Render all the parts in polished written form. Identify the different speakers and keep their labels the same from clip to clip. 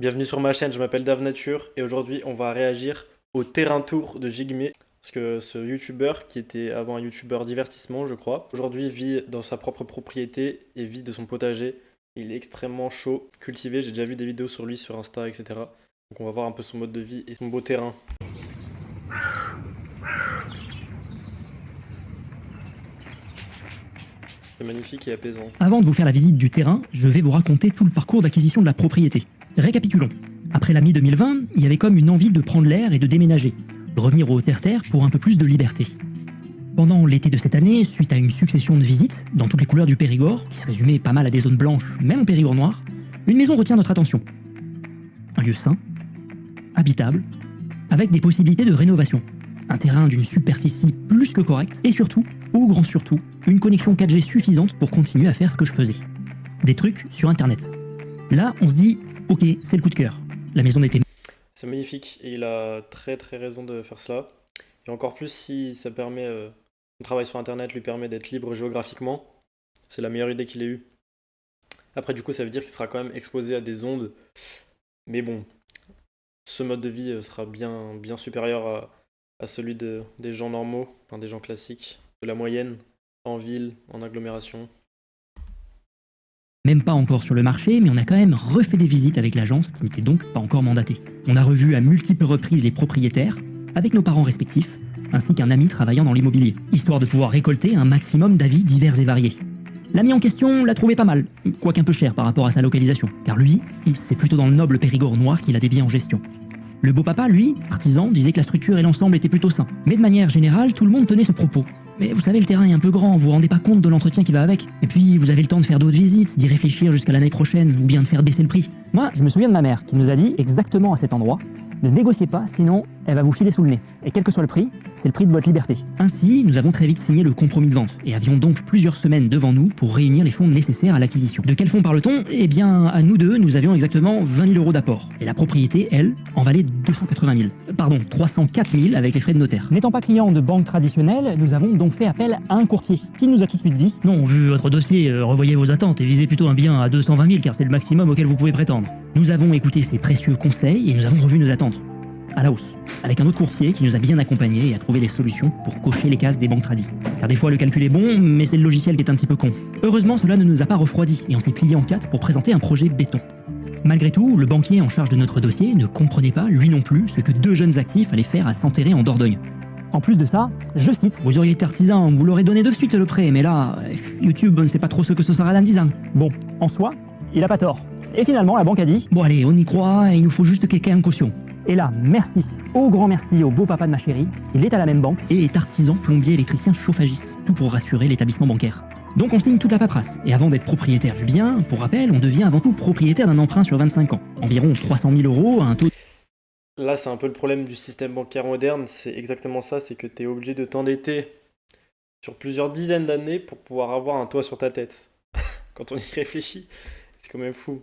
Speaker 1: Bienvenue sur ma chaîne, je m'appelle Dave Nature et aujourd'hui on va réagir au terrain tour de Jigme. Parce que ce youtubeur, qui était avant un youtubeur divertissement je crois, aujourd'hui vit dans sa propre propriété et vit de son potager. Il est extrêmement chaud, cultivé, j'ai déjà vu des vidéos sur lui sur Insta, etc. Donc on va voir un peu son mode de vie et son beau terrain. C'est magnifique et apaisant.
Speaker 2: Avant de vous faire la visite du terrain, je vais vous raconter tout le parcours d'acquisition de la propriété. Récapitulons. Après la mi-2020, il y avait comme une envie de prendre l'air et de déménager, de revenir au terre-terre pour un peu plus de liberté. Pendant l'été de cette année, suite à une succession de visites, dans toutes les couleurs du Périgord, qui se résumaient pas mal à des zones blanches, même au Périgord noir, une maison retient notre attention. Un lieu sain, habitable, avec des possibilités de rénovation. Un terrain d'une superficie plus que correcte, et surtout, au grand surtout, une connexion 4G suffisante pour continuer à faire ce que je faisais. Des trucs sur internet. Là, on se dit, ok, c'est le coup de cœur. La maison n'était...
Speaker 1: C'est magnifique et il a très raison de faire cela. Et encore plus si ça permet, son travail sur internet lui permet d'être libre géographiquement. C'est la meilleure idée qu'il ait eue. Après du coup ça veut dire qu'il sera quand même exposé à des ondes. Mais bon, ce mode de vie sera bien supérieur à celui des gens normaux, enfin des gens classiques, de la moyenne, en ville, en agglomération.
Speaker 2: Même pas encore sur le marché, mais on a quand même refait des visites avec l'agence qui n'était donc pas encore mandatée. On a revu à multiples reprises les propriétaires, avec nos parents respectifs, ainsi qu'un ami travaillant dans l'immobilier, histoire de pouvoir récolter un maximum d'avis divers et variés. L'ami en question l'a trouvé pas mal, quoique un peu cher par rapport à sa localisation, car lui, c'est plutôt dans le noble Périgord noir qu'il a des biens en gestion. Le beau-papa, lui, artisan, disait que la structure et l'ensemble étaient plutôt sains. Mais de manière générale, tout le monde tenait ce propos. Mais vous savez, le terrain est un peu grand, vous vous rendez pas compte de l'entretien qui va avec. Et puis, vous avez le temps de faire d'autres visites, d'y réfléchir jusqu'à l'année prochaine, ou bien de faire baisser le prix. Moi, je me souviens de ma mère qui nous a dit exactement à cet endroit: ne négociez pas, sinon elle va vous filer sous le nez. Et quel que soit le prix, c'est le prix de votre liberté. Ainsi, nous avons très vite signé le compromis de vente, et avions donc plusieurs semaines devant nous pour réunir les fonds nécessaires à l'acquisition. De quels fonds parle-t-on? Eh bien, à nous deux, nous avions exactement 20 000 euros d'apport. Et la propriété, elle, en valait 280 000. Pardon, 304 000 avec les frais de notaire. N'étant pas client de banque traditionnelle, nous avons donc fait appel à un courtier, qui nous a tout de suite dit: non, vu votre dossier, revoyez vos attentes et visez plutôt un bien à 220 000 car c'est le maximum auquel vous pouvez prétendre. Nous avons écouté ses précieux conseils et nous avons revu nos attentes à la hausse, avec un autre courtier qui nous a bien accompagnés et a trouvé des solutions pour cocher les cases des banques tradis. Car des fois le calcul est bon, mais c'est le logiciel qui est un petit peu con. Heureusement, cela ne nous a pas refroidi et on s'est plié en quatre pour présenter un projet béton. Malgré tout, le banquier en charge de notre dossier ne comprenait pas, lui non plus, ce que deux jeunes actifs allaient faire à s'enterrer en Dordogne. En plus de ça, je cite: vous auriez été artisan, on vous l'aurait donné de suite le prêt, mais là, YouTube ne sait pas trop ce que ce sera dans 10 ans. Bon, en soi, il a pas tort. Et finalement, la banque a dit: bon allez, on y croit, et il nous faut juste quelqu'un en caution. Et là, merci, au grand merci au beau papa de ma chérie, il est à la même banque et est artisan, plombier, électricien, chauffagiste, tout pour rassurer l'établissement bancaire. Donc on signe toute la paperasse, et avant d'être propriétaire du bien, pour rappel, on devient avant tout propriétaire d'un emprunt sur 25 ans, environ 300 000 euros à un taux...
Speaker 1: Là c'est un peu le problème du système bancaire moderne, c'est exactement ça, c'est que tu es obligé de t'endetter sur plusieurs dizaines d'années pour pouvoir avoir un toit sur ta tête. Quand on y réfléchit, c'est quand même fou.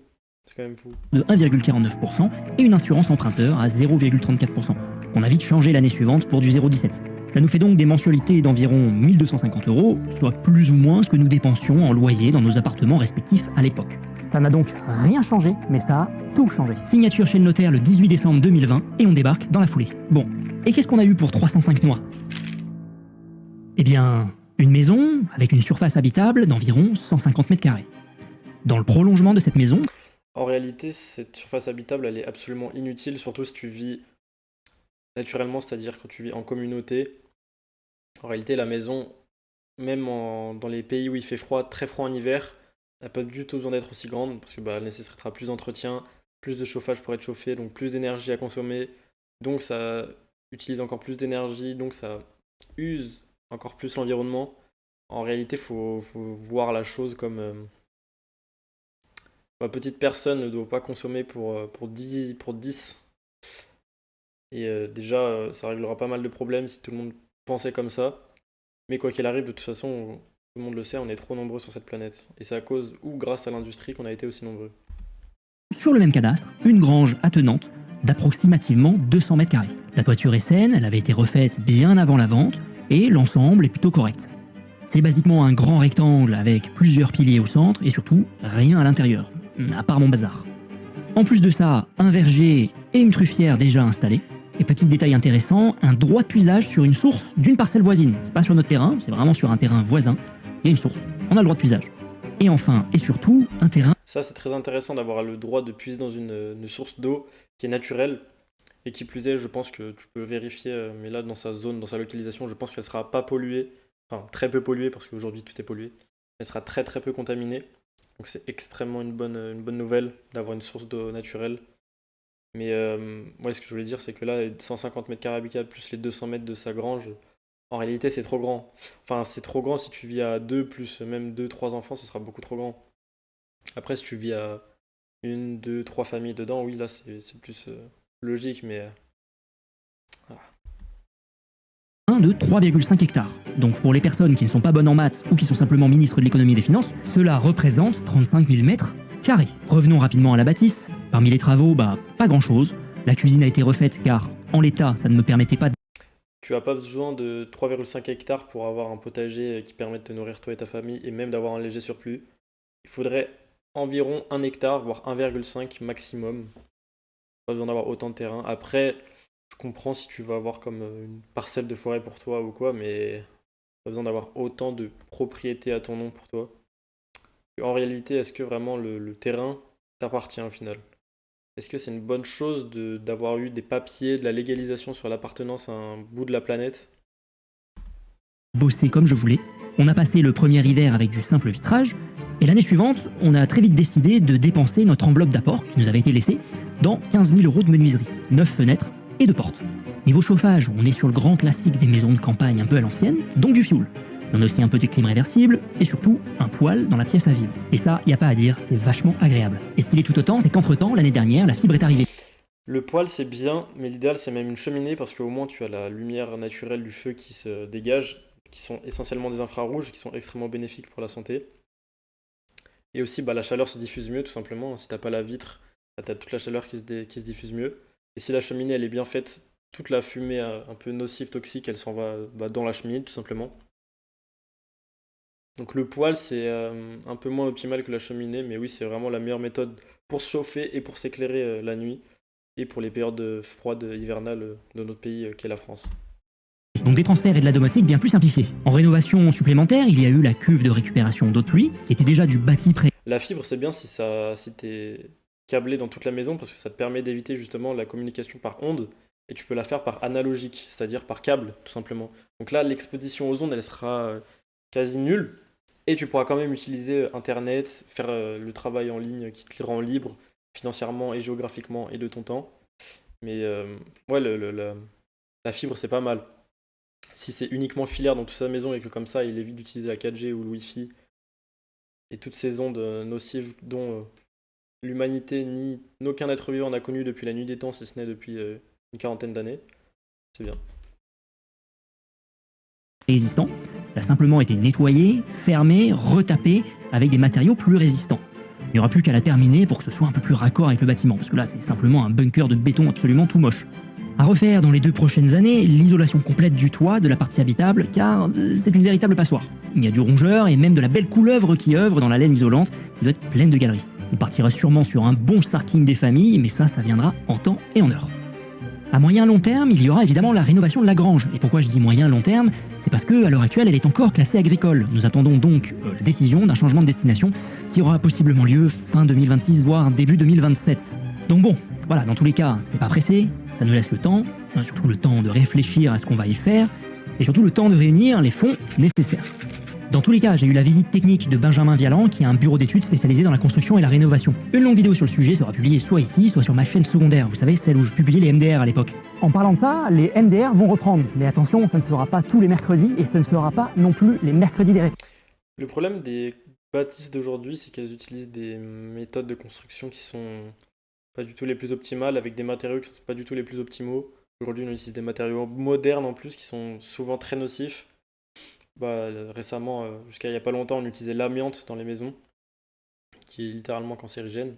Speaker 1: C'est quand même fou.
Speaker 2: De 1,49% et une assurance emprunteur à 0,34%. On a vite changé l'année suivante pour du 0,17. Ça nous fait donc des mensualités d'environ 1250 euros, soit plus ou moins ce que nous dépensions en loyer dans nos appartements respectifs à l'époque. Ça n'a donc rien changé, mais ça a tout changé. Signature chez le notaire le 18 décembre 2020 et on débarque dans la foulée. Bon, et qu'est-ce qu'on a eu pour 305 mois? Eh bien, une maison avec une surface habitable d'environ 150 mètres carrés. Dans le prolongement de cette maison...
Speaker 1: En réalité, cette surface habitable, elle est absolument inutile, surtout si tu vis naturellement, c'est-à-dire quand tu vis en communauté. En réalité, la maison, même dans les pays où il fait froid, très froid en hiver, elle n'a pas du tout besoin d'être aussi grande, parce que elle nécessitera plus d'entretien, plus de chauffage pour être chauffée, donc plus d'énergie à consommer, donc ça utilise encore plus d'énergie, donc ça use encore plus l'environnement. En réalité, il faut voir la chose comme... ma petite personne ne doit pas consommer pour 10. Et déjà, ça réglera pas mal de problèmes si tout le monde pensait comme ça. Mais quoi qu'il arrive, de toute façon, tout le monde le sait, on est trop nombreux sur cette planète. Et c'est à cause ou grâce à l'industrie qu'on a été aussi nombreux.
Speaker 2: Sur le même cadastre, une grange attenante d'approximativement 200 mètres carrés. La toiture est saine, elle avait été refaite bien avant la vente, et l'ensemble est plutôt correct. C'est basiquement un grand rectangle avec plusieurs piliers au centre et surtout rien à l'intérieur, à part mon bazar. En plus de ça, un verger et une truffière déjà installés. Et petit détail intéressant, un droit de puisage sur une source d'une parcelle voisine. C'est pas sur notre terrain, c'est vraiment sur un terrain voisin. Il y a une source, on a le droit de puisage. Et enfin, et surtout, un terrain...
Speaker 1: Ça, c'est très intéressant d'avoir le droit de puiser dans une source d'eau qui est naturelle. Et qui plus est, je pense que tu peux vérifier, mais là, dans sa zone, dans sa localisation, je pense qu'elle sera pas polluée. Enfin, très peu polluée, parce qu'aujourd'hui, tout est pollué. Elle sera très très peu contaminée. Donc c'est extrêmement une bonne nouvelle d'avoir une source d'eau naturelle. Mais ouais, ce que je voulais dire, c'est que là, les 150 mètres carrés habitables plus les 200 mètres de sa grange, en réalité, c'est trop grand. Enfin, c'est trop grand si tu vis à deux, plus même deux, trois enfants, ce sera beaucoup trop grand. Après, si tu vis à une, deux, trois familles dedans, oui, là, c'est plus logique, mais
Speaker 2: de 3,5 hectares. Donc pour les personnes qui ne sont pas bonnes en maths ou qui sont simplement ministres de l'économie et des finances, cela représente 35 000 mètres carrés. Revenons rapidement à la bâtisse. Parmi les travaux, pas grand chose. La cuisine a été refaite car, en l'état, ça ne me permettait pas de...
Speaker 1: tu n'as pas besoin de 3,5 hectares pour avoir un potager qui permet de te nourrir toi et ta famille et même d'avoir un léger surplus. Il faudrait environ 1 hectare, voire 1,5 maximum. Pas besoin d'avoir autant de terrain. Après, je comprends si tu vas avoir comme une parcelle de forêt pour toi ou quoi, mais pas besoin d'avoir autant de propriétés à ton nom pour toi. En réalité, est-ce que vraiment le terrain t'appartient au final? Est-ce que c'est une bonne chose d'avoir eu des papiers, de la légalisation sur l'appartenance à un bout de la planète?
Speaker 2: bosser comme je voulais. On a passé le premier hiver avec du simple vitrage, et l'année suivante, on a très vite décidé de dépenser notre enveloppe d'apport qui nous avait été laissée dans 15 000 euros de menuiserie, 9 fenêtres et 2 portes. Niveau chauffage, on est sur le grand classique des maisons de campagne un peu à l'ancienne, donc du fioul. On a aussi un peu de clim réversible et surtout un poêle dans la pièce à vivre. Et ça, y a pas à dire, c'est vachement agréable. Et ce qu'il est tout autant, c'est qu'entre-temps, l'année dernière, la fibre est arrivée.
Speaker 1: Le poêle, c'est bien, mais l'idéal, c'est même une cheminée parce qu'au moins, tu as la lumière naturelle du feu qui se dégage, qui sont essentiellement des infrarouges, qui sont extrêmement bénéfiques pour la santé. Et aussi, la chaleur se diffuse mieux, tout simplement. Si t'as pas la vitre, tu as toute la chaleur qui se diffuse mieux. Et si la cheminée, elle est bien faite, toute la fumée un peu nocive, toxique, elle s'en va dans la cheminée, tout simplement. Donc le poêle, c'est un peu moins optimal que la cheminée, mais oui, c'est vraiment la meilleure méthode pour se chauffer et pour s'éclairer la nuit, et pour les périodes froides hivernales de notre pays, qu'est la France.
Speaker 2: Donc des transferts et de la domotique bien plus simplifiés. En rénovation supplémentaire, il y a eu la cuve de récupération d'eau de pluie, qui était déjà du bâti pré...
Speaker 1: La fibre, c'est bien si t'es câblé dans toute la maison, parce que ça te permet d'éviter justement la communication par onde, et tu peux la faire par analogique, c'est-à-dire par câble, tout simplement. Donc là, l'exposition aux ondes, elle sera quasi nulle, et tu pourras quand même utiliser Internet, faire le travail en ligne qui te le rend libre, financièrement et géographiquement, et de ton temps. Mais ouais, la fibre, c'est pas mal. Si c'est uniquement filaire dans toute sa maison et que comme ça, il évite d'utiliser la 4G ou le Wi-Fi et toutes ces ondes nocives dont l'humanité ni aucun être vivant n'a connu depuis la nuit des temps, si ce n'est depuis une quarantaine d'années, c'est bien.
Speaker 2: Existant, elle a simplement été nettoyée, fermée, retapée avec des matériaux plus résistants. Il n'y aura plus qu'à la terminer pour que ce soit un peu plus raccord avec le bâtiment, parce que là c'est simplement un bunker de béton absolument tout moche. À refaire dans les 2 prochaines années, l'isolation complète du toit de la partie habitable, car c'est une véritable passoire. Il y a du rongeur et même de la belle couleuvre qui œuvre dans la laine isolante, qui doit être pleine de galeries. On partira sûrement sur un bon sarking des familles, mais ça viendra en temps et en heure. À moyen long terme, il y aura évidemment la rénovation de la grange. Et pourquoi je dis moyen long terme? C'est parce qu'à l'heure actuelle, elle est encore classée agricole. Nous attendons donc la décision d'un changement de destination qui aura possiblement lieu fin 2026, voire début 2027. Donc bon, voilà, dans tous les cas, c'est pas pressé, ça nous laisse le temps, surtout le temps de réfléchir à ce qu'on va y faire, et surtout le temps de réunir les fonds nécessaires. Dans tous les cas, j'ai eu la visite technique de Benjamin Vialan, qui a un bureau d'études spécialisé dans la construction et la rénovation. Une longue vidéo sur le sujet sera publiée soit ici, soit sur ma chaîne secondaire, vous savez, celle où je publiais les MDR à l'époque. En parlant de ça, les MDR vont reprendre. Mais attention, ça ne sera pas tous les mercredis, et ce ne sera pas non plus les mercredis des réponses.
Speaker 1: Le problème des bâtisses d'aujourd'hui, c'est qu'elles utilisent des méthodes de construction qui sont pas du tout les plus optimales, avec des matériaux qui sont pas du tout les plus optimaux. Aujourd'hui, on utilise des matériaux modernes en plus, qui sont souvent très nocifs. Récemment, jusqu'à il n'y a pas longtemps, on utilisait l'amiante dans les maisons, qui est littéralement cancérigène.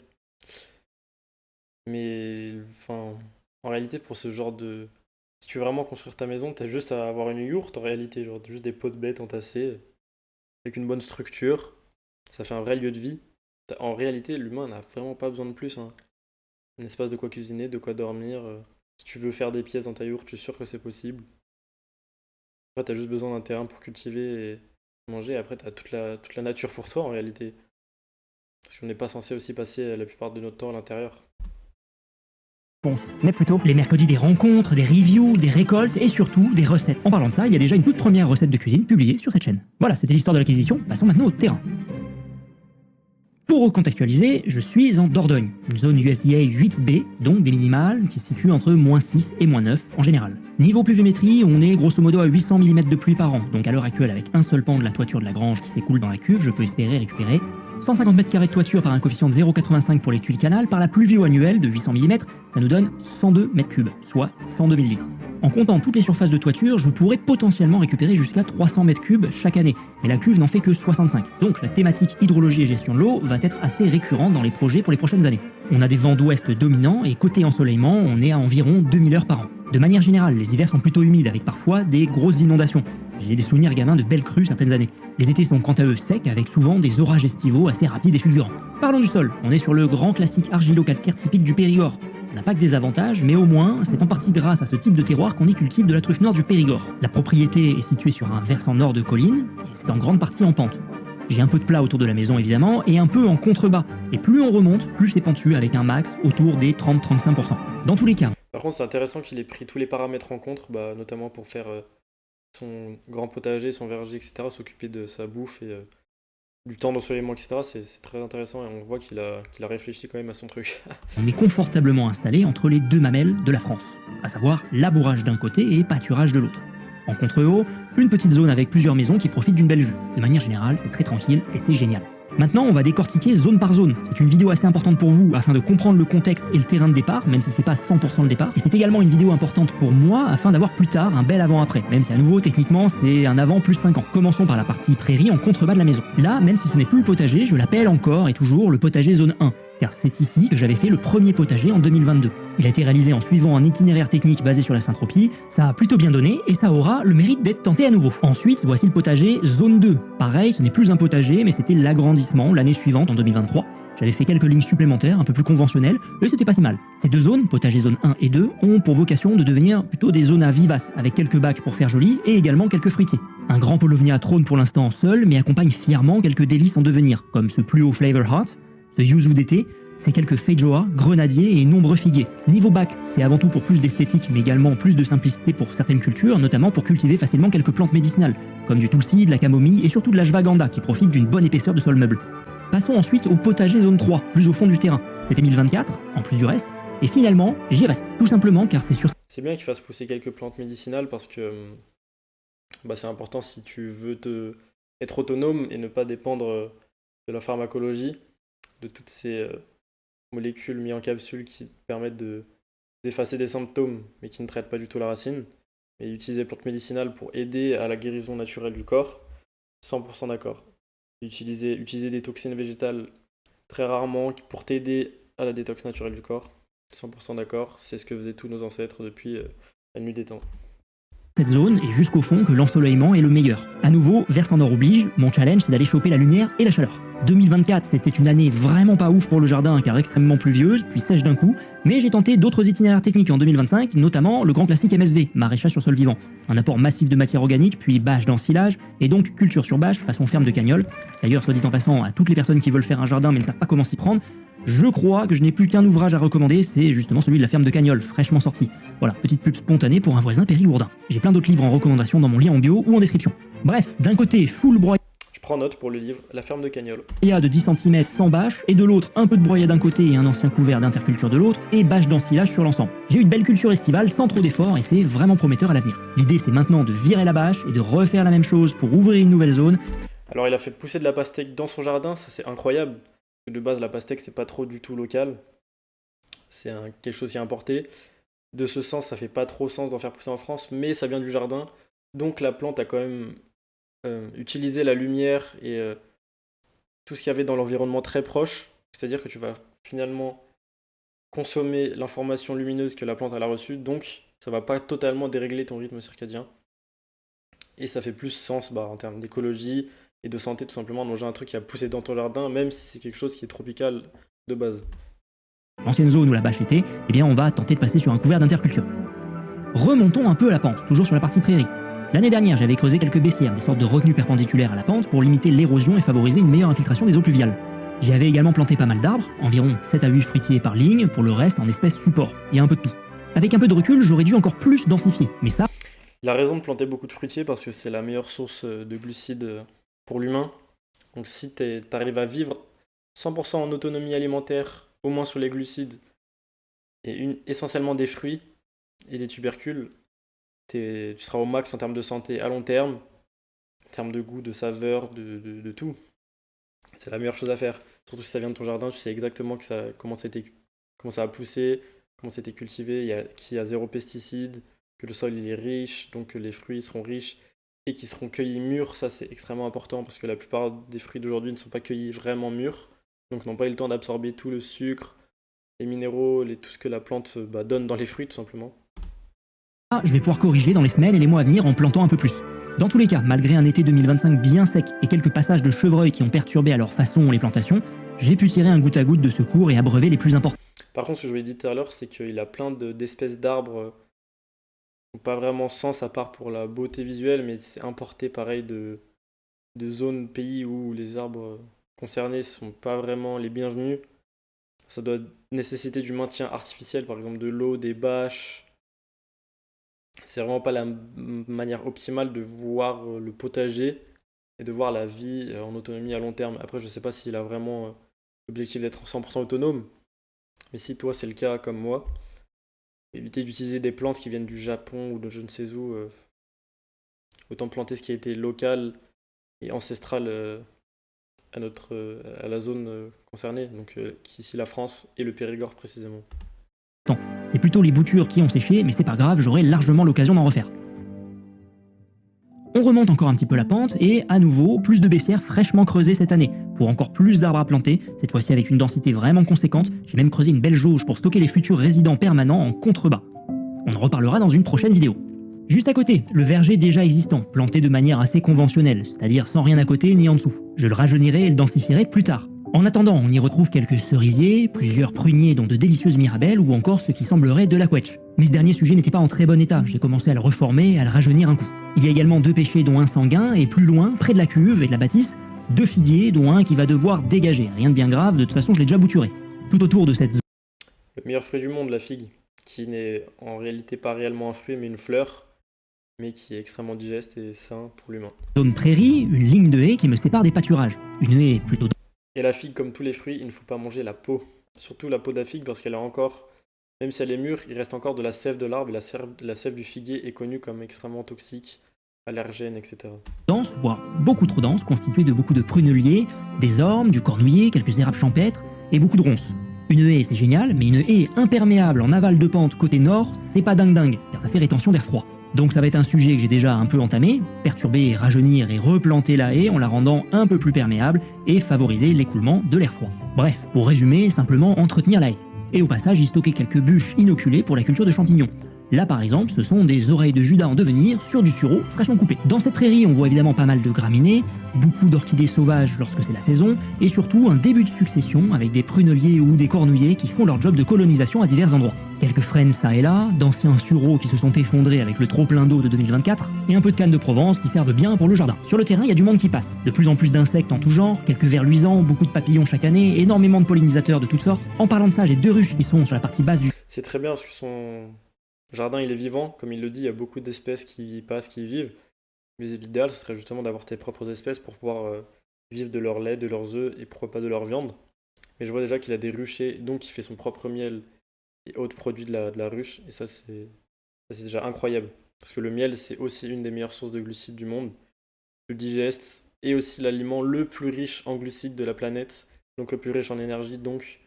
Speaker 1: Mais enfin, en réalité, pour ce genre de... Si tu veux vraiment construire ta maison, t'as juste à avoir une yourte en réalité, genre juste des pots de bêtes entassés, avec une bonne structure. Ça fait un vrai lieu de vie. En réalité, l'humain n'a vraiment pas besoin de plus, hein. un espace de quoi cuisiner, de quoi dormir. Si tu veux faire des pièces dans ta yourte, je suis sûr que c'est possible. Après, t'as juste besoin d'un terrain pour cultiver et manger. Après, t'as toute la nature pour toi en réalité. Parce qu'on n'est pas censé aussi passer la plupart de notre temps à l'intérieur.
Speaker 2: Mais plutôt les mercredis des rencontres, des reviews, des récoltes et surtout des recettes. En parlant de ça, il y a déjà une toute première recette de cuisine publiée sur cette chaîne. Voilà, c'était l'histoire de l'acquisition, passons maintenant au terrain. Pour recontextualiser, je suis en Dordogne, une zone USDA 8B, donc des minimales, qui se situe entre -6 et -9 en général. Niveau pluviométrie, on est grosso modo à 800 mm de pluie par an, donc à l'heure actuelle, avec un seul pan de la toiture de la grange qui s'écoule dans la cuve, je peux espérer récupérer 150 m² de toiture par un coefficient de 0,85 pour les tuiles canal, par la pluvio annuelle de 800 mm, ça nous donne 102 m3, soit 102 000 litres. En comptant toutes les surfaces de toiture, je pourrais potentiellement récupérer jusqu'à 300 m3 chaque année, mais la cuve n'en fait que 65. Donc la thématique hydrologie et gestion de l'eau va être assez récurrente dans les projets pour les prochaines années. On a des vents d'ouest dominants et côté ensoleillement, on est à environ 2000 heures par an. De manière générale, les hivers sont plutôt humides avec parfois des grosses inondations. J'ai des souvenirs gamins de belles crues certaines années. Les étés sont quant à eux secs avec souvent des orages estivaux assez rapides et fulgurants. Parlons du sol, on est sur le grand classique argilo-calcaire typique du Périgord. Ça n'a pas que des avantages, mais au moins, c'est en partie grâce à ce type de terroir qu'on y cultive de la truffe nord du Périgord. La propriété est située sur un versant nord de colline, et c'est en grande partie en pente. J'ai un peu de plat autour de la maison évidemment, et un peu en contrebas. Et plus on remonte, plus c'est pentu avec un max autour des 30-35%. Dans tous les cas.
Speaker 1: Par contre, c'est intéressant qu'il ait pris tous les paramètres en compte, notamment pour faire son grand potager, son verger, etc., s'occuper de sa bouffe et du temps d'ensoleillement, etc. C'est très intéressant et on voit qu'il a réfléchi quand même à son truc.
Speaker 2: On est confortablement installé entre les deux mamelles de la France, à savoir labourage d'un côté et pâturage de l'autre. En contre-haut, une petite zone avec plusieurs maisons qui profitent d'une belle vue. De manière générale, c'est très tranquille et c'est génial. Maintenant, on va décortiquer zone par zone. C'est une vidéo assez importante pour vous afin de comprendre le contexte et le terrain de départ, même si c'est pas 100% le départ. Et c'est également une vidéo importante pour moi afin d'avoir plus tard un bel avant-après, même si à nouveau, techniquement, c'est un avant plus 5 ans. Commençons par la partie prairie en contrebas de la maison. Là, même si ce n'est plus le potager, je l'appelle encore et toujours le potager zone 1. Car c'est ici que j'avais fait le premier potager en 2022. Il a été réalisé en suivant un itinéraire technique basé sur la syntropie, ça a plutôt bien donné et ça aura le mérite d'être tenté à nouveau. Ensuite, voici le potager zone 2. Pareil, ce n'est plus un potager, mais c'était l'agrandissement l'année suivante, en 2023. J'avais fait quelques lignes supplémentaires, un peu plus conventionnelles, mais c'était pas si mal. Ces deux zones, potager zone 1 et 2, ont pour vocation de devenir plutôt des zones à vivaces, avec quelques bacs pour faire joli et également quelques fruitiers. Un grand Polovnia trône pour l'instant seul, mais accompagne fièrement quelques délices en devenir, comme ce plus haut Flavor Heart, ce yuzu d'été, c'est quelques feijoa, grenadiers et nombreux figuiers. Niveau bac, c'est avant tout pour plus d'esthétique, mais également plus de simplicité pour certaines cultures, notamment pour cultiver facilement quelques plantes médicinales, comme du tulsi, de la camomille et surtout de l'ashwagandha, qui profite d'une bonne épaisseur de sol meuble. Passons ensuite au potager zone 3, plus au fond du terrain. C'était 2024, en plus du reste, et finalement, j'y reste, tout simplement car c'est sur...
Speaker 1: C'est bien qu'il fasse pousser quelques plantes médicinales parce que c'est important si tu veux être autonome et ne pas dépendre de la pharmacologie, de toutes ces molécules mises en capsule qui permettent d'effacer des symptômes mais qui ne traitent pas du tout la racine. Et utiliser les plantes médicinales pour aider à la guérison naturelle du corps, 100% d'accord. Utiliser des toxines végétales très rarement pour t'aider à la détox naturelle du corps, 100% d'accord. C'est ce que faisaient tous nos ancêtres depuis la nuit des temps.
Speaker 2: Cette zone et jusqu'au fond que l'ensoleillement est le meilleur. À nouveau, versant nord oblige, mon challenge c'est d'aller choper la lumière et la chaleur. 2024, c'était une année vraiment pas ouf pour le jardin car extrêmement pluvieuse, puis sèche d'un coup, mais j'ai tenté d'autres itinéraires techniques en 2025, notamment le grand classique MSV, maraîchage sur sol vivant. Un apport massif de matière organique, puis bâche d'ensilage, et donc culture sur bâche, façon ferme de Cagnole. D'ailleurs, soit dit en passant, à toutes les personnes qui veulent faire un jardin mais ne savent pas comment s'y prendre, je crois que je n'ai plus qu'un ouvrage à recommander, c'est justement celui de la ferme de Cagnole, fraîchement sorti. Voilà, petite pub spontanée pour un voisin périgourdin. J'ai plein d'autres livres en recommandation dans mon lien en bio ou en description. Bref, d'un côté, full broyade.
Speaker 1: Je prends note pour le livre La ferme de Cagnole.
Speaker 2: De 10 cm sans bâche, et de l'autre un peu de broyat d'un côté et un ancien couvert d'interculture de l'autre, et bâche d'ensilage sur l'ensemble. J'ai eu une belle culture estivale sans trop d'efforts et c'est vraiment prometteur à l'avenir. L'idée c'est maintenant de virer la bâche et de refaire la même chose pour ouvrir une nouvelle zone.
Speaker 1: Alors il a fait pousser de la pastèque dans son jardin, ça c'est incroyable. De base la pastèque c'est pas trop du tout local, c'est quelque chose qui est importé. De ce sens ça fait pas trop sens d'en faire pousser en France, mais ça vient du jardin, donc la plante a quand même utilisé la lumière et tout ce qu'il y avait dans l'environnement très proche, c'est-à-dire que tu vas finalement consommer l'information lumineuse que la plante elle a reçue, donc ça va pas totalement dérégler ton rythme circadien. Et ça fait plus sens en termes d'écologie et de santé tout simplement de manger un truc qui a poussé dans ton jardin, même si c'est quelque chose qui est tropical de base.
Speaker 2: L'ancienne zone où la bâche était, eh bien on va tenter de passer sur un couvert d'interculture. Remontons un peu à la pente, toujours sur la partie prairie. L'année dernière, j'avais creusé quelques baissières, des sortes de retenues perpendiculaires à la pente pour limiter l'érosion et favoriser une meilleure infiltration des eaux pluviales. J'avais également planté pas mal d'arbres, environ 7 à 8 fruitiers par ligne, pour le reste en espèces support, et un peu de tout. Avec un peu de recul, j'aurais dû encore plus densifier, mais ça,
Speaker 1: Il a raison de planter beaucoup de fruitiers parce que c'est la meilleure source de glucides pour l'humain. Donc si tu arrives à vivre 100% en autonomie alimentaire, au moins sur les glucides, et essentiellement des fruits et des tubercules, tu seras au max en termes de santé à long terme, en termes de goût, de saveur, de tout. C'est la meilleure chose à faire. Surtout si ça vient de ton jardin, tu sais exactement comment ça a poussé, comment c'était cultivé, qu'il y a zéro pesticide, que le sol il est riche, donc que les fruits seront riches et qui seront cueillis mûrs. Ça, c'est extrêmement important parce que la plupart des fruits d'aujourd'hui ne sont pas cueillis vraiment mûrs, donc n'ont pas eu le temps d'absorber tout le sucre, les minéraux, tout ce que la plante donne dans les fruits, tout simplement.
Speaker 2: je vais pouvoir corriger dans les semaines et les mois à venir en plantant un peu plus. Dans tous les cas, malgré un été 2025 bien sec et quelques passages de chevreuils qui ont perturbé à leur façon les plantations, j'ai pu tirer un goutte à goutte de secours et abreuver les plus importants.
Speaker 1: Par contre, ce que je vous l'ai dit tout à l'heure, c'est qu'il a plein d'espèces d'arbres qui n'ont pas vraiment sens à part pour la beauté visuelle, mais c'est importé pareil de zones, pays où les arbres concernés ne sont pas vraiment les bienvenus. Ça doit nécessiter du maintien artificiel, par exemple de l'eau, des bâches. C'est vraiment pas la manière optimale de voir le potager et de voir la vie en autonomie à long terme. Après, je sais pas s'il a vraiment l'objectif d'être 100% autonome, mais si toi c'est le cas comme moi, éviter d'utiliser des plantes qui viennent du Japon ou de je ne sais où, autant planter ce qui a été local et ancestral à la zone concernée, donc qui est ici la France et le Périgord précisément.
Speaker 2: C'est plutôt les boutures qui ont séché, mais c'est pas grave, j'aurai largement l'occasion d'en refaire. On remonte encore un petit peu la pente et à nouveau, plus de baissières fraîchement creusées cette année, pour encore plus d'arbres à planter, cette fois-ci avec une densité vraiment conséquente. J'ai même creusé une belle jauge pour stocker les futurs résidents permanents en contrebas. On en reparlera dans une prochaine vidéo. Juste à côté, le verger déjà existant, planté de manière assez conventionnelle, c'est-à-dire sans rien à côté ni en dessous. Je le rajeunirai et le densifierai plus tard. En attendant, on y retrouve quelques cerisiers, plusieurs pruniers dont de délicieuses mirabelles ou encore ce qui semblerait de la quetch. Mais ce dernier sujet n'était pas en très bon état, j'ai commencé à le reformer et à le rajeunir un coup. Il y a également 2 pêchers dont un sanguin et plus loin, près de la cuve et de la bâtisse, 2 figuiers dont un qui va devoir dégager. Rien de bien grave, de toute façon je l'ai déjà bouturé. Tout autour de cette
Speaker 1: Le meilleur fruit du monde, la figue, qui n'est en réalité pas réellement un fruit mais une fleur, mais qui est extrêmement digeste et sain pour l'humain.
Speaker 2: zone prairie, une ligne de haie qui me sépare des pâturages. Une haie plutôt
Speaker 1: Et la figue, comme tous les fruits, il ne faut pas manger la peau. Surtout la peau de la figue parce qu'elle a encore, même si elle est mûre, il reste encore de la sève de l'arbre et la sève du figuier est connue comme extrêmement toxique, allergène, etc.
Speaker 2: dense, voire beaucoup trop dense, constituée de beaucoup de pruneliers, des ormes, du cornouiller, quelques érables champêtres et beaucoup de ronces. Une haie c'est génial, mais une haie imperméable en aval de pente côté nord, c'est pas dingue, car ça fait rétention d'air froid. Donc ça va être un sujet que j'ai déjà un peu entamé, perturber, rajeunir et replanter la haie en la rendant un peu plus perméable et favoriser l'écoulement de l'air froid. Bref, pour résumer, simplement entretenir la haie. Et au passage, y stocker quelques bûches inoculées pour la culture de champignons. Là par exemple, ce sont des oreilles de Judas en devenir sur du sureau fraîchement coupé. Dans cette prairie, on voit évidemment pas mal de graminées, beaucoup d'orchidées sauvages lorsque c'est la saison, et surtout un début de succession avec des pruneliers ou des cornouillers qui font leur job de colonisation à divers endroits. Quelques frênes ça et là, d'anciens sureaux qui se sont effondrés avec le trop-plein d'eau de 2024, et un peu de canne de Provence qui servent bien pour le jardin. Sur le terrain, il y a du monde qui passe, de plus en plus d'insectes en tout genre, quelques vers luisants, beaucoup de papillons chaque année, énormément de pollinisateurs de toutes sortes. En parlant de ça, j'ai 2 ruches qui sont sur la partie basse du
Speaker 1: C'est très bien parce que son jardin il est vivant, comme il le dit, il y a beaucoup d'espèces qui y passent, qui y vivent. Mais l'idéal, ce serait justement d'avoir tes propres espèces pour pouvoir vivre de leur lait, de leurs œufs et pourquoi pas de leur viande. Mais je vois déjà qu'il a des ruchers, donc il fait son propre miel et autres produits de la ruche. Et ça, c'est déjà incroyable. Parce que le miel, c'est aussi une des meilleures sources de glucides du monde, plus digeste, et aussi l'aliment le plus riche en glucides de la planète, donc le plus riche en énergie, donc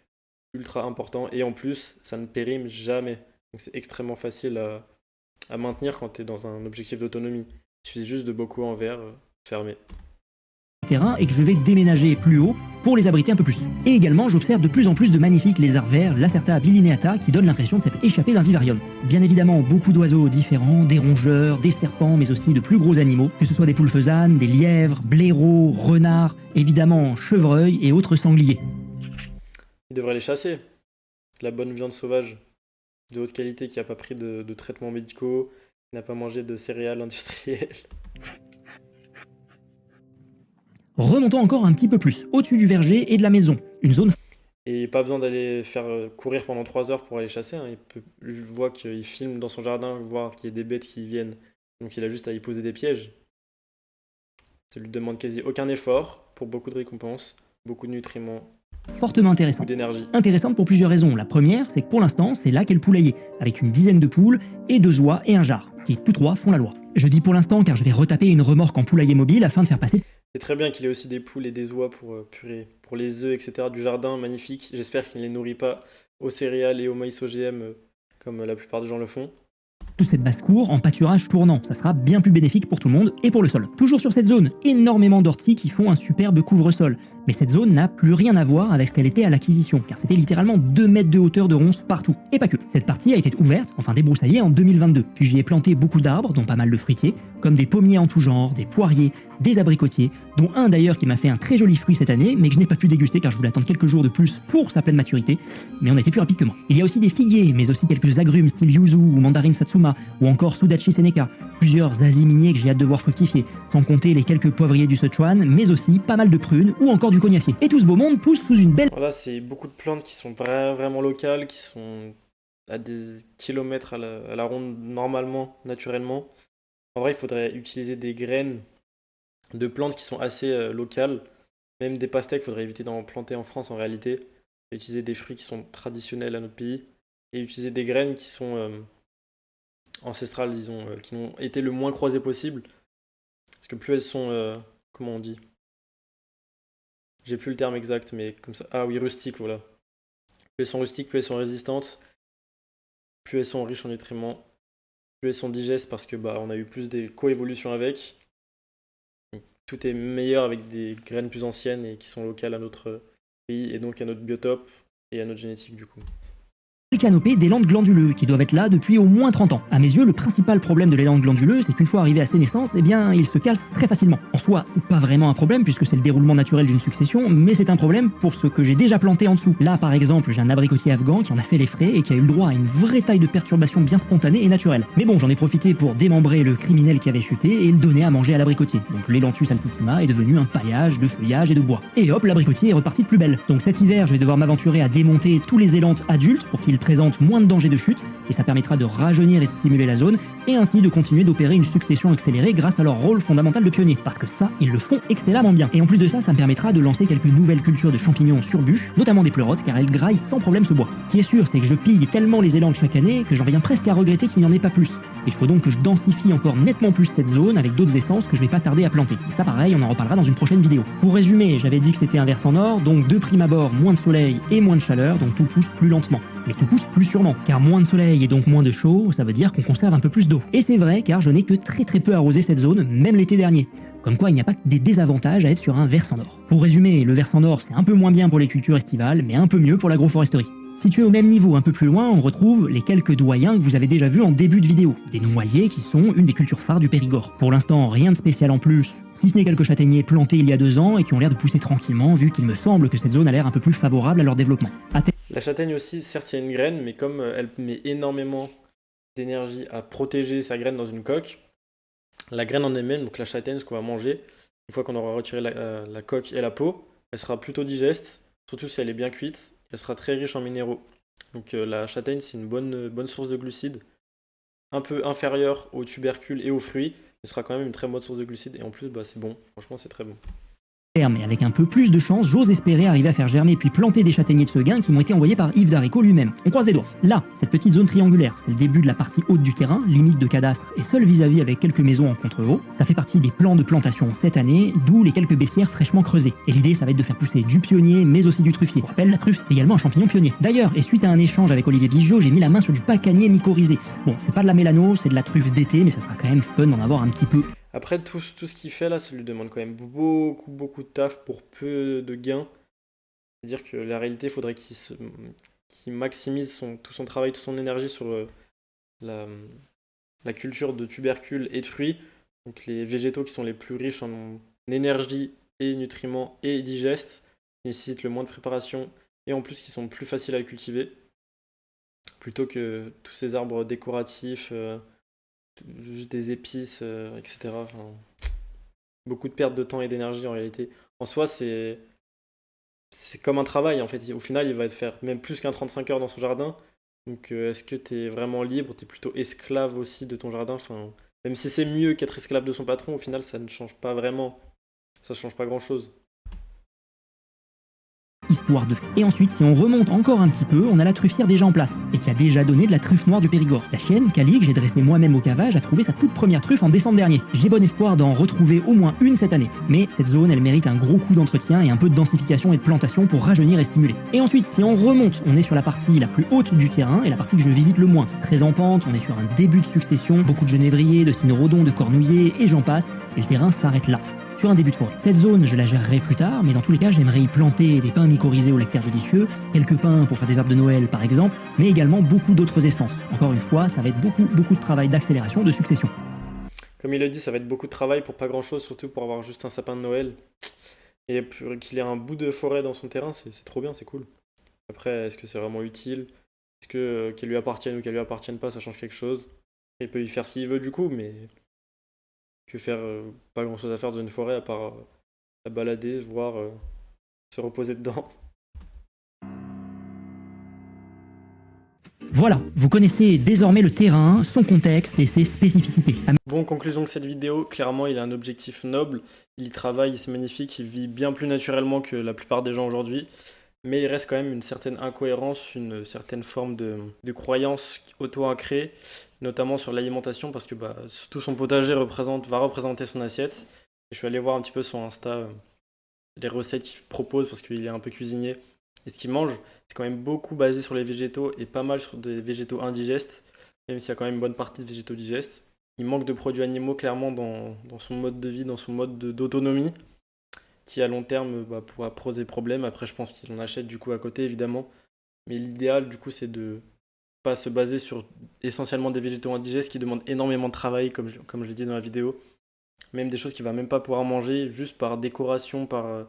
Speaker 1: ultra important. Et en plus, ça ne périme jamais. Donc c'est extrêmement facile à maintenir quand tu es dans un objectif d'autonomie. Il suffit juste de beaucoup en verre fermé.
Speaker 2: terrain et que je vais déménager plus haut pour les abriter un peu plus. Et également, j'observe de plus en plus de magnifiques lézards verts, Lacerta bilineata, qui donnent l'impression de s'être échappés d'un vivarium. Bien évidemment, beaucoup d'oiseaux différents, des rongeurs, des serpents, mais aussi de plus gros animaux, que ce soit des poules faisanes, des lièvres, blaireaux, renards, évidemment chevreuils et autres sangliers.
Speaker 1: Il devrait les chasser. la bonne viande sauvage de haute qualité qui n'a pas pris de traitements médicaux, qui n'a pas mangé de céréales industrielles.
Speaker 2: Remontons encore un petit peu plus, au-dessus du verger et de la maison. Une zone
Speaker 1: Et pas besoin d'aller faire courir pendant 3 heures pour aller chasser, hein. Je vois qu'il filme dans son jardin, voir qu'il y a des bêtes qui viennent. Donc il a juste à y poser des pièges. Ça lui demande quasi aucun effort, pour beaucoup de récompenses, beaucoup de nutriments,
Speaker 2: fortement
Speaker 1: beaucoup
Speaker 2: intéressante.
Speaker 1: d'énergie.
Speaker 2: Intéressante pour plusieurs raisons. La première, c'est que pour l'instant, c'est là qu'est le poulailler, avec une dizaine de poules et 2 oies et un jar, qui tous trois font la loi. Je dis pour l'instant car je vais retaper une remorque en poulailler mobile afin de faire passer
Speaker 1: C'est très bien qu'il ait aussi des poules et des oies pour purée, pour les œufs, etc. du jardin, magnifique. J'espère qu'il ne les nourrit pas aux céréales et au maïs OGM comme la plupart des gens le font.
Speaker 2: toute cette basse-cour en pâturage tournant. Ça sera bien plus bénéfique pour tout le monde et pour le sol. Toujours sur cette zone, énormément d'orties qui font un superbe couvre-sol. Mais cette zone n'a plus rien à voir avec ce qu'elle était à l'acquisition, car c'était littéralement 2 mètres de hauteur de ronces partout. Et pas que. Cette partie a été ouverte, enfin débroussaillée en 2022. Puis j'y ai planté beaucoup d'arbres, dont pas mal de fruitiers, comme des pommiers en tout genre, des poiriers, des abricotiers, dont un d'ailleurs qui m'a fait un très joli fruit cette année, mais que je n'ai pas pu déguster car je voulais attendre quelques jours de plus pour sa pleine maturité, mais on a été plus rapide que moi. Il y a aussi des figuiers, mais aussi quelques agrumes style yuzu ou mandarine satsuma, ou encore sudachi seneca, plusieurs asis miniers que j'ai hâte de voir fructifier, sans compter les quelques poivriers du Sichuan, mais aussi pas mal de prunes ou encore du cognacier. Et tout ce beau monde pousse sous une belle...
Speaker 1: Voilà, c'est beaucoup de plantes qui sont vraiment locales, qui sont à des kilomètres à la ronde normalement, naturellement. En vrai, il faudrait utiliser des graines de plantes qui sont assez locales. Même des pastèques, il faudrait éviter d'en planter en France en réalité. Utiliser des fruits qui sont traditionnels à notre pays. Et utiliser des graines qui sont ancestrales, disons, qui ont été le moins croisées possible. Parce que plus elles sont, comment on dit? J'ai plus le terme exact, mais comme ça. Ah oui, rustiques, voilà. Plus elles sont rustiques, plus elles sont résistantes, plus elles sont riches en nutriments, plus elles sont digestes parce que on a eu plus de coévolution avec. Donc, tout est meilleur avec des graines plus anciennes et qui sont locales à notre pays et donc à notre biotope et à notre génétique du coup.
Speaker 2: canopée d'élandes glanduleux qui doivent être là depuis au moins 30 ans. À mes yeux, le principal problème de l'élan glanduleux, c'est qu'une fois arrivé à ses naissances, eh bien, il se casse très facilement. En soi, c'est pas vraiment un problème puisque c'est le déroulement naturel d'une succession, mais c'est un problème pour ce que j'ai déjà planté en dessous. Là, par exemple, j'ai un abricotier afghan qui en a fait les frais et qui a eu le droit à une vraie taille de perturbation bien spontanée et naturelle. Mais bon, j'en ai profité pour démembrer le criminel qui avait chuté et le donner à manger à l'abricotier. Donc l'élanthus altissima est devenu un paillage de feuillage et de bois. Et hop, l'abricotier est reparti de plus belle. Donc cet hiver, je vais devoir m'aventurer à démonter tous les élantes adultes pour qu'ils présentent moins de danger de chute, et ça permettra de rajeunir et de stimuler la zone, et ainsi de continuer d'opérer une succession accélérée grâce à leur rôle fondamental de pionnier. Parce que ça, ils le font excellemment bien. Et en plus de ça, ça me permettra de lancer quelques nouvelles cultures de champignons sur bûche, notamment des pleurotes, car elles graillent sans problème ce bois. Ce qui est sûr, c'est que je pille tellement les élantes chaque année que j'en viens presque à regretter qu'il n'y en ait pas plus. Il faut donc que je densifie encore nettement plus cette zone avec d'autres essences que je vais pas tarder à planter. Et ça pareil, on en reparlera dans une prochaine vidéo. Pour résumer, j'avais dit que c'était un versant nord, donc de prime abord moins de soleil et moins de chaleur, donc tout pousse plus lentement. Mais tout pousse plus sûrement, car moins de soleil et donc moins de chaud, ça veut dire qu'on conserve un peu plus d'eau. Et c'est vrai car je n'ai que très peu arrosé cette zone, même l'été dernier. Comme quoi il n'y a pas que des désavantages à être sur un versant nord. Pour résumer, le versant nord c'est un peu moins bien pour les cultures estivales, mais un peu mieux pour l'agroforesterie. Situé au même niveau, un peu plus loin, on retrouve les quelques doyens que vous avez déjà vus en début de vidéo, des noyers qui sont une des cultures phares du Périgord. Pour l'instant, rien de spécial en plus, si ce n'est quelques châtaigniers plantés il y a 2 ans et qui ont l'air de pousser tranquillement, vu qu'il me semble que cette zone a l'air un peu plus favorable à leur développement.
Speaker 1: La châtaigne aussi, certes, il y a une graine, mais comme elle met énormément d'énergie à protéger sa graine dans une coque, la graine en elle-même, donc la châtaigne, ce qu'on va manger, une fois qu'on aura retiré la coque et la peau, elle sera plutôt digeste, surtout si elle est bien cuite, elle sera très riche en minéraux. Donc la châtaigne, c'est une bonne source de glucides, un peu inférieure aux tubercules et aux fruits, mais ce sera quand même une très bonne source de glucides, et en plus, c'est bon, franchement, c'est très bon.
Speaker 2: Mais avec un peu plus de chance, j'ose espérer arriver à faire germer puis planter des châtaigniers de Seguin qui m'ont été envoyés par Yves Darico lui-même. On croise les doigts. Là, cette petite zone triangulaire, c'est le début de la partie haute du terrain, limite de cadastre et seul vis-à-vis avec quelques maisons en contre-haut. Ça fait partie des plans de plantation cette année, d'où les quelques baissières fraîchement creusées. Et l'idée, ça va être de faire pousser du pionnier, mais aussi du truffier. Pour rappel, la truffe, c'est également un champignon pionnier. D'ailleurs, et suite à un échange avec Olivier Bigot, j'ai mis la main sur du pacanier mycorhizé. Bon, c'est pas de la mélano, c'est de la truffe d'été, mais ça sera quand même fun d'en avoir un petit peu.
Speaker 1: Après, tout ce qu'il fait là, ça lui demande quand même beaucoup de taf pour peu de gains. C'est-à-dire que la réalité, il faudrait qu'il maximise tout son travail, toute son énergie sur la, la culture de tubercules et de fruits. Donc les végétaux qui sont les plus riches en énergie et nutriments et digestes, qui nécessitent le moins de préparation et en plus qui sont plus faciles à cultiver. plutôt que tous ces arbres décoratifs, juste des épices, etc. Enfin, beaucoup de perte de temps et d'énergie en réalité. En soi, c'est comme un travail en fait. Au final, il va te faire même plus qu'un 35 heures dans son jardin. Donc, est-ce que tu es vraiment libre? Tu es plutôt esclave aussi de ton jardin. Enfin, même si c'est mieux qu'être esclave de son patron, au final, ça ne change pas vraiment. Ça change pas grand-chose.
Speaker 2: Histoire de. Et ensuite, si on remonte encore un petit peu, on a la truffière déjà en place, et qui a déjà donné de la truffe noire du Périgord. La chienne, Cali, que j'ai dressée moi-même au cavage, a trouvé sa toute première truffe en décembre dernier. J'ai bon espoir d'en retrouver au moins une cette année. Mais cette zone, elle mérite un gros coup d'entretien et un peu de densification et de plantation pour rajeunir et stimuler. Et ensuite, si on remonte, on est sur la partie la plus haute du terrain, et la partie que je visite le moins. C'est très en pente, on est sur un début de succession, beaucoup de genévriers, de cynorhodons, de cornouillers, et j'en passe, et le terrain s'arrête là. Sur un début de forêt. Cette zone, je la gérerai plus tard, mais dans tous les cas, j'aimerais y planter des pins mycorhizés au lecteur délicieux, quelques pins pour faire des arbres de Noël par exemple, mais également beaucoup d'autres essences. Encore une fois, ça va être beaucoup de travail d'accélération, de succession.
Speaker 1: Comme il le dit, ça va être beaucoup de travail pour pas grand-chose, surtout pour avoir juste un sapin de Noël. Et qu'il ait un bout de forêt dans son terrain, c'est trop bien, c'est cool. Après, est-ce que c'est vraiment utile? Est-ce que qu'elle lui appartienne ou qu'elle lui appartienne pas, ça change quelque chose? Il peut y faire ce qu'il veut du coup, mais que faire? Pas grand-chose à faire dans une forêt à part la balader, voir, se reposer dedans.
Speaker 2: Voilà, vous connaissez désormais le terrain, son contexte et ses spécificités.
Speaker 1: Bon, conclusion de cette vidéo, clairement il a un objectif noble, il y travaille, c'est magnifique, il vit bien plus naturellement que la plupart des gens aujourd'hui, mais il reste quand même une certaine incohérence, une certaine forme de croyance auto-ancrée, notamment sur l'alimentation, parce que bah, tout son potager va représenter son assiette. Et je suis allé voir un petit peu son Insta, les recettes qu'il propose, parce qu'il est un peu cuisinier, et ce qu'il mange, c'est quand même beaucoup basé sur les végétaux, et pas mal sur des végétaux indigestes, même s'il y a quand même une bonne partie de végétaux digestes. Il manque de produits animaux clairement dans son mode de vie, dans son mode d'autonomie, qui à long terme bah, pourra poser problème. Après, je pense qu'il en achète du coup à côté, évidemment. Mais l'idéal, du coup, c'est de pas se baser sur essentiellement des végétaux indigestes qui demandent énormément de travail, comme je l'ai dit dans la vidéo. Même des choses qu'il va même pas pouvoir manger, juste par décoration, par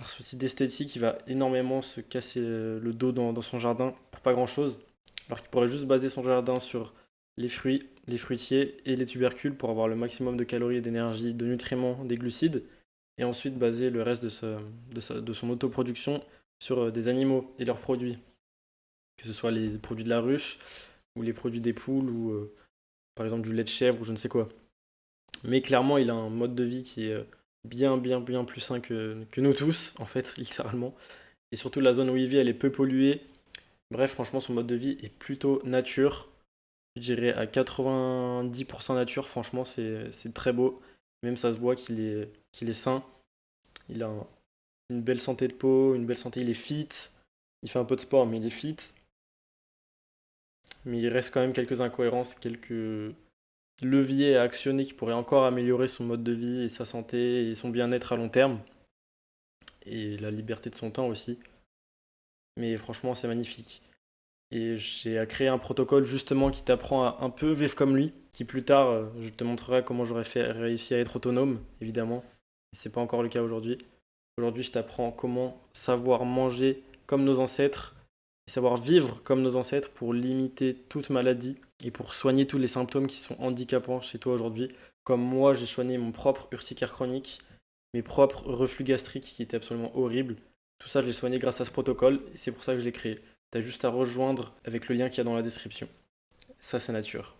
Speaker 1: souci d'esthétique, il va énormément se casser le dos dans son jardin pour pas grand chose. Alors qu'il pourrait juste baser son jardin sur les fruits, les fruitiers et les tubercules pour avoir le maximum de calories et d'énergie, de nutriments, des glucides. Et ensuite baser le reste de son autoproduction sur des animaux et leurs produits. Que ce soit les produits de la ruche, ou les produits des poules, ou par exemple du lait de chèvre, ou je ne sais quoi. Mais clairement, il a un mode de vie qui est bien plus sain que nous tous, en fait, littéralement. Et surtout, la zone où il vit, elle est peu polluée. Bref, franchement, son mode de vie est plutôt nature. Je dirais à 90% nature, franchement, c'est très beau. Même ça se voit qu'il est sain. Il a une belle santé de peau, une belle santé, il est fit. Il fait un peu de sport, mais il est fit. Mais il reste quand même quelques incohérences, quelques leviers à actionner qui pourraient encore améliorer son mode de vie et sa santé et son bien-être à long terme. Et la liberté de son temps aussi. Mais franchement, c'est magnifique. Et j'ai créé un protocole justement qui t'apprend à un peu vivre comme lui, qui plus tard, je te montrerai comment réussi à être autonome, évidemment. C'est pas encore le cas aujourd'hui. Aujourd'hui, je t'apprends comment savoir manger comme nos ancêtres et savoir vivre comme nos ancêtres pour limiter toute maladie et pour soigner tous les symptômes qui sont handicapants chez toi aujourd'hui. Comme moi, j'ai soigné mon propre urticaire chronique, mes propres reflux gastriques qui étaient absolument horribles. Tout ça, je l'ai soigné grâce à ce protocole et c'est pour ça que je l'ai créé. T'as juste à rejoindre avec le lien qu'il y a dans la description. Ça, c'est nature.